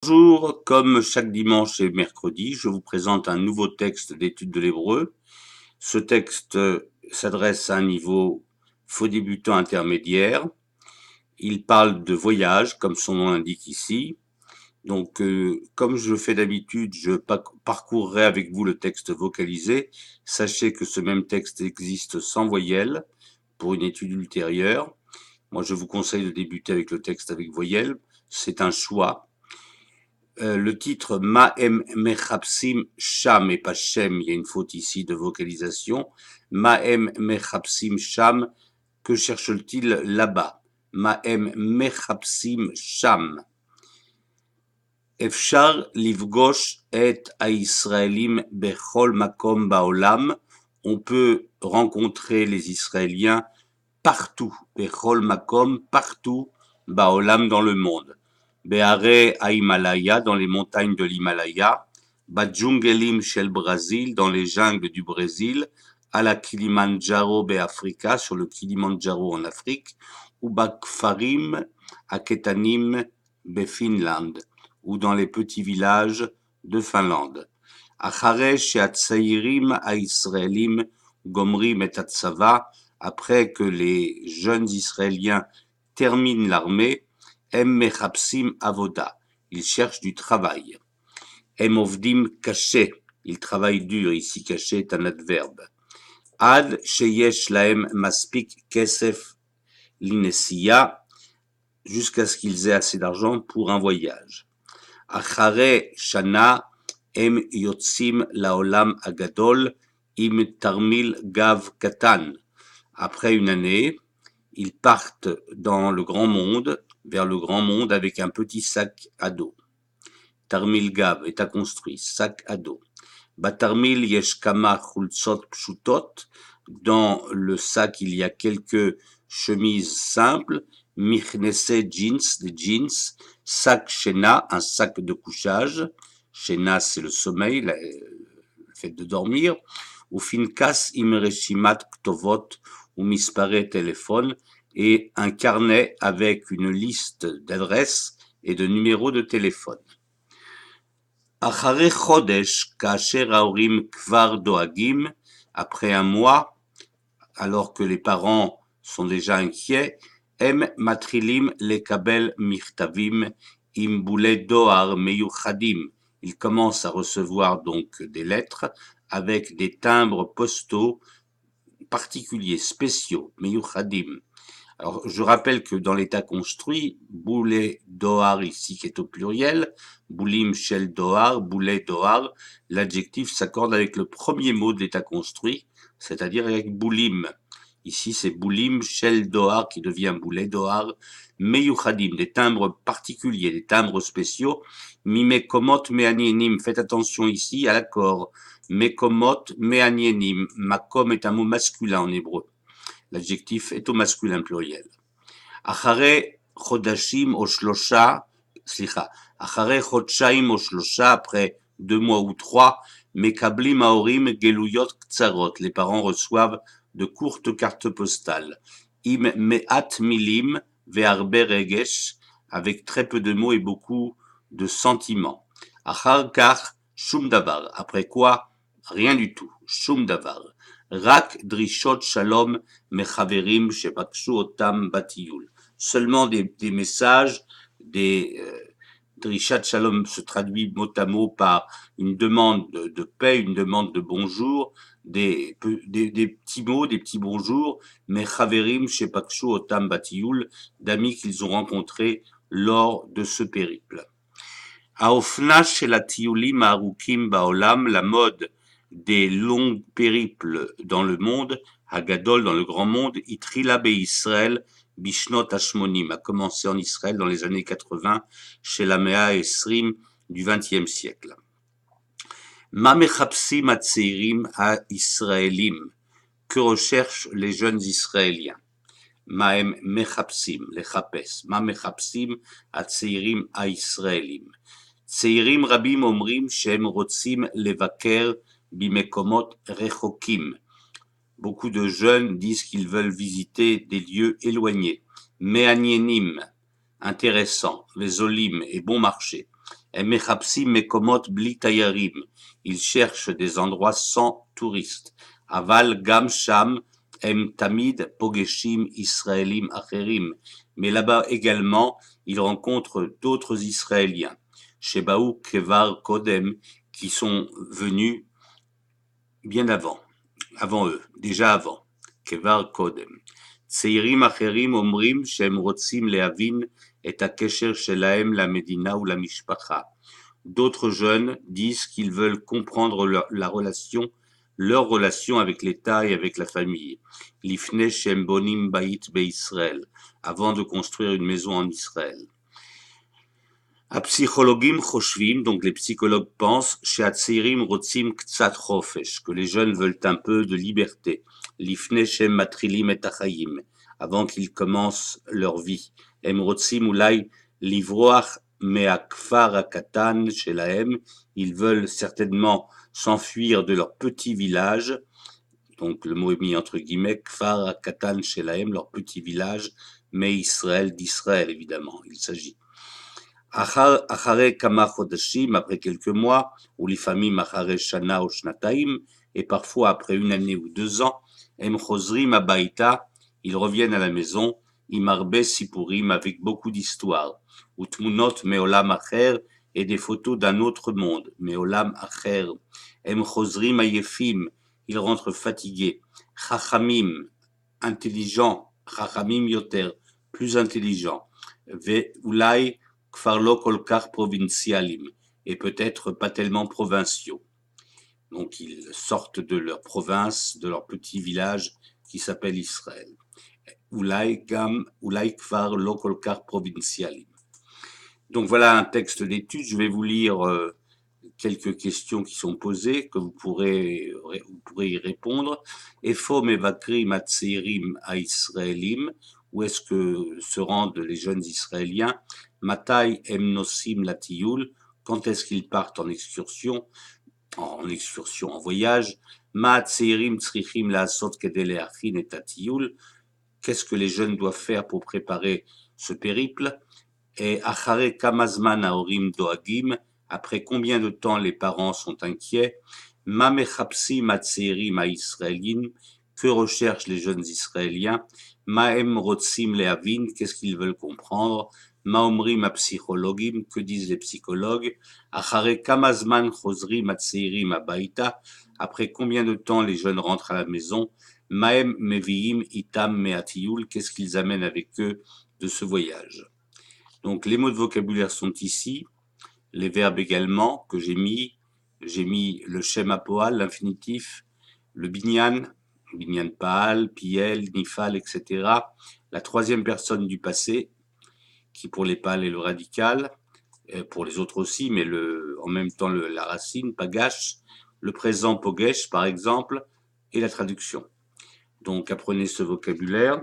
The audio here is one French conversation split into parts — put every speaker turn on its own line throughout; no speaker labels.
Bonjour, comme chaque dimanche et mercredi, je vous présente un nouveau texte d'étude de l'hébreu. Ce texte s'adresse à un niveau faux débutant intermédiaire. Il parle de voyage, comme son nom l'indique ici. Donc, comme je le fais d'habitude, je parcourrai avec vous le texte vocalisé. Sachez que ce même texte existe sans voyelle pour une étude ultérieure. Moi, je vous conseille de débuter avec le texte avec voyelle. C'est un choix. Le titre Ma'em Mechapsim Sham et pas Shem, il y a une faute ici de vocalisation. Ma'em Mechapsim Sham, que cherche-t-il là-bas? Ma'em Mechapsim Sham. Efshar livgosh et haïsraélim bechol makom baolam. On peut rencontrer les Israéliens partout, bechol makom, partout, baolam dans le monde. Be'are Himalaya, dans les montagnes de l'Himalaya, Badjungelim shel Brésil, dans les jungles du Brésil, à la Kilimandjaro Be'Africa, sur le Kilimandjaro en Afrique, ou Bakfarim à Ketanim Be'Finland, ou dans les petits villages de Finlande. Acharesh et Atsairim à Israélim Gomrim et Atsava, après que les jeunes Israéliens terminent l'armée, Em mechapsim avoda, ils cherchent du travail. Em ovdim caché, ils travaillent dur, ici caché est un adverbe. Ad sheyesh laem maspik kesef l'inesiya, jusqu'à ce qu'ils aient assez d'argent pour un voyage. Achare shana em yotzim laolam agadol im tarmil gav katan. Après une année, ils partent dans le grand monde, vers le grand monde avec un petit sac à dos. Tarmil gav est à construire, sac à dos. Batarmil yesh kama chultzot pshutot. Dans le sac, il y a quelques chemises simples. Michnese jeans, des jeans. Sac shena, un sac de couchage. Shena, c'est le sommeil, le fait de dormir. Ou finkas im reshimat ktovot ou mispare téléphone, et un carnet avec une liste d'adresses et de numéros de téléphone. Achare chodesh kasher haorim kvar doagim, après un mois, alors que les parents sont déjà inquiets, em matrilim lekabel michtavim im boule doar meyuchadim. Ils commencent à recevoir donc des lettres avec des timbres postaux particuliers, spéciaux, meyuchadim. Alors, je rappelle que dans l'état construit, boulé dohar ici qui est au pluriel, boulim shel dohar, boulé dohar, l'adjectif s'accorde avec le premier mot de l'état construit, c'est-à-dire avec boulim. Ici, c'est boulim shel dohar qui devient boulé dohar, meyuchadim, des timbres particuliers, des timbres spéciaux, mimekomot meanienim, faites attention ici à l'accord, mekomot meanienim, makom est un mot masculin en hébreu. L'adjectif est au masculin pluriel. Achare chodashim o shlosha, achare chodshaim o shlosha, après 2 mois ou 3, mekablim haorim geluyot ktsarot, les parents reçoivent de courtes cartes postales. Im me'at milim ve'arbe regesh, avec très peu de mots et beaucoup de sentiments. Achar kach shum davar, après quoi rien du tout, shum davar. Rak drishot shalom mechaverim shebakshu otam batiyul. Seulement des messages, des drishat shalom se traduit mot à mot par une demande de paix, une demande de bonjour, des petits mots, des petits bonjours, mechaverim shebakshu otam batiyul, d'amis qu'ils ont rencontrés lors de ce périple. Aofna shel hatiyulim haarukim baolam, la mode des longs périples dans le monde, Hagadol dans le grand monde, Itrila Israël, Bishnot Hashmonim, a commencé en Israël dans les années 80, chez la Mea Esrim du XXe siècle. Ma mechapsim atzeirim ha Israélim, que recherchent les jeunes Israéliens? Maem mechapsim, les chapes, ma mechapsim atzeirim ha Israélim. Tzeirim rabim omrim shem rotzim levaker bimekomot rechokim. Beaucoup de jeunes disent qu'ils veulent visiter des lieux éloignés. Meanienim, intéressant, vezolim et bon marché. Em mechapsim mekomot bli tayarim. Ils cherchent des endroits sans touristes. Aval gam sham em tamid pogeshim israelim acherim. Mais là-bas également, ils rencontrent d'autres Israéliens. Shebaou kevar kodem, qui sont venus bien avant eux, déjà avant. Kevar kodem. צעירים אחרים אומרים שהם רוצים להבין את הקשר שלהם למדינה ולמשפחה. D'autres jeunes disent qu'ils veulent comprendre leur relation avec l'État et avec la famille. Lifnei shem bonim bait beIsraël, avant de construire une maison en Israël. הפסיכולוגים חושבים, donc les psychologues pensent, שהצעירים רוצים קצת חופש, que les jeunes veulent un peu de liberté, לפני שהם מתחילים את החיים, avant qu'ils commencent leur vie. הם רוצים אולי לברוח מהכפר הקטן שלהם, ils veulent certainement s'enfuir de leur petit village, donc le mot est mis entre guillemets, כפר הקטן שלהם, leur petit village, mais Israël, d'Israël évidemment, il s'agit. אחרי כמה חודשים, après quelques mois, ou לפעמים אחרי שנה או שנתיים, et parfois après une année ou 2 ans, הם חוזרים הביתה, ils reviennent à la maison, עם הרבה סיפורים, avec beaucoup d'histoires, ותמונות מעולם אחר, et des photos d'un autre monde, מעולם אחר. הם חוזרים עייפים, ils rentrent fatigués, חכמים, intelligents, חכמים יותר, plus intelligents, ואולי כפר לא כל כך פרובינציאליים, et peut-être pas tellement provinciaux. Donc ils sortent de leur province, de leur petit village qui s'appelle Israël. אולי כפר לא כל כך פרובינציאליים. Donc voilà un texte d'étude, je vais vous lire quelques questions qui sont posées, que vous pourrez y répondre. Efo mevakrim hatzeirim haIsraelim, où est-ce que se rendent les jeunes Israéliens? Matai em nosim latiyul, quand est-ce qu'ils partent en excursion, en voyage? Ma hatzeirim tzrichim laasot kedei leachin et hatiyul, qu'est-ce que les jeunes doivent faire pour préparer ce périple? Et achare kama zman haorim doagim, après combien de temps les parents sont inquiets? Ma mechapsim hatzeirim haIsraelim, que recherchent les jeunes Israéliens? Ma em rotzim lehavin, qu'est-ce qu'ils veulent comprendre? Ma omrim hapsychologim, que disent les psychologues? Achare kama zman chozrim hatzeirim habaita, après combien de temps les jeunes rentrent à la maison? Ma em meviim itam mehatiyul, qu'est-ce qu'ils amènent avec eux de ce voyage? Donc les mots de vocabulaire sont ici, les verbes également que j'ai mis le shem hapoal, l'infinitif, le binyan paal, piel, nifal, etc. La troisième personne du passé, qui pour les pâles est le radical, pour les autres aussi, mais en même temps la racine, pagash, le présent pogesh par exemple, et la traduction. Donc apprenez ce vocabulaire,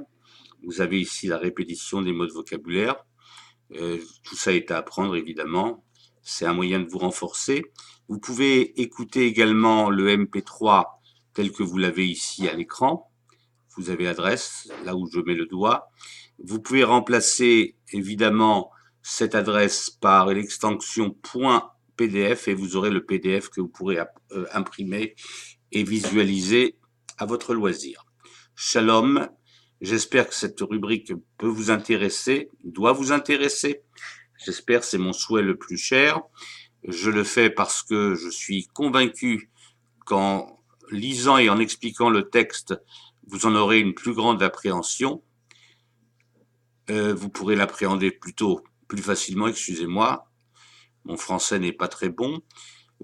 vous avez ici la répétition des mots de vocabulaire, tout ça est à apprendre évidemment, c'est un moyen de vous renforcer. Vous pouvez écouter également le MP3 tel que vous l'avez ici à l'écran, vous avez l'adresse, là où je mets le doigt. Vous pouvez remplacer évidemment cette adresse par l'extension .pdf et vous aurez le PDF que vous pourrez imprimer et visualiser à votre loisir. Shalom, j'espère que cette rubrique peut vous intéresser, doit vous intéresser. J'espère, c'est mon souhait le plus cher. Je le fais parce que je suis convaincu qu'en lisant et en expliquant le texte, vous en aurez une plus grande appréhension. Vous pourrez l'appréhender plus facilement, excusez-moi. Mon français n'est pas très bon.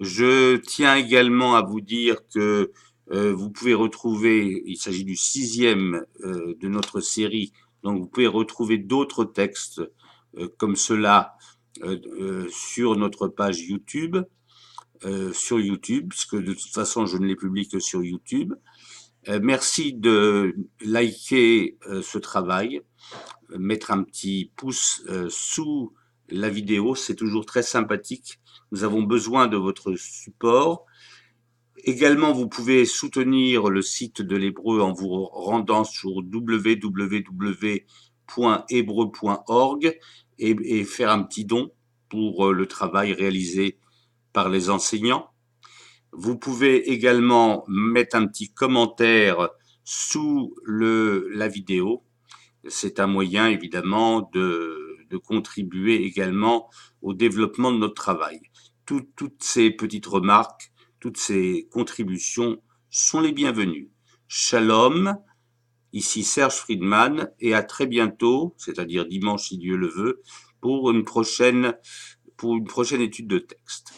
Je tiens également à vous dire que vous pouvez retrouver, il s'agit du 6e de notre série, donc vous pouvez retrouver d'autres textes comme cela sur notre page YouTube, puisque de toute façon je ne les publie que sur YouTube. Merci de liker ce travail, mettre un petit pouce sous la vidéo, c'est toujours très sympathique. Nous avons besoin de votre support. Également, vous pouvez soutenir le site de l'Hébreu en vous rendant sur www.hébreu.org et faire un petit don pour le travail réalisé par les enseignants. Vous pouvez également mettre un petit commentaire sous la vidéo. C'est un moyen évidemment de contribuer également au développement de notre travail. Toutes ces petites remarques, toutes ces contributions sont les bienvenues. Shalom, ici Serge Friedman, et à très bientôt, c'est-à-dire dimanche si Dieu le veut, pour une prochaine étude de texte.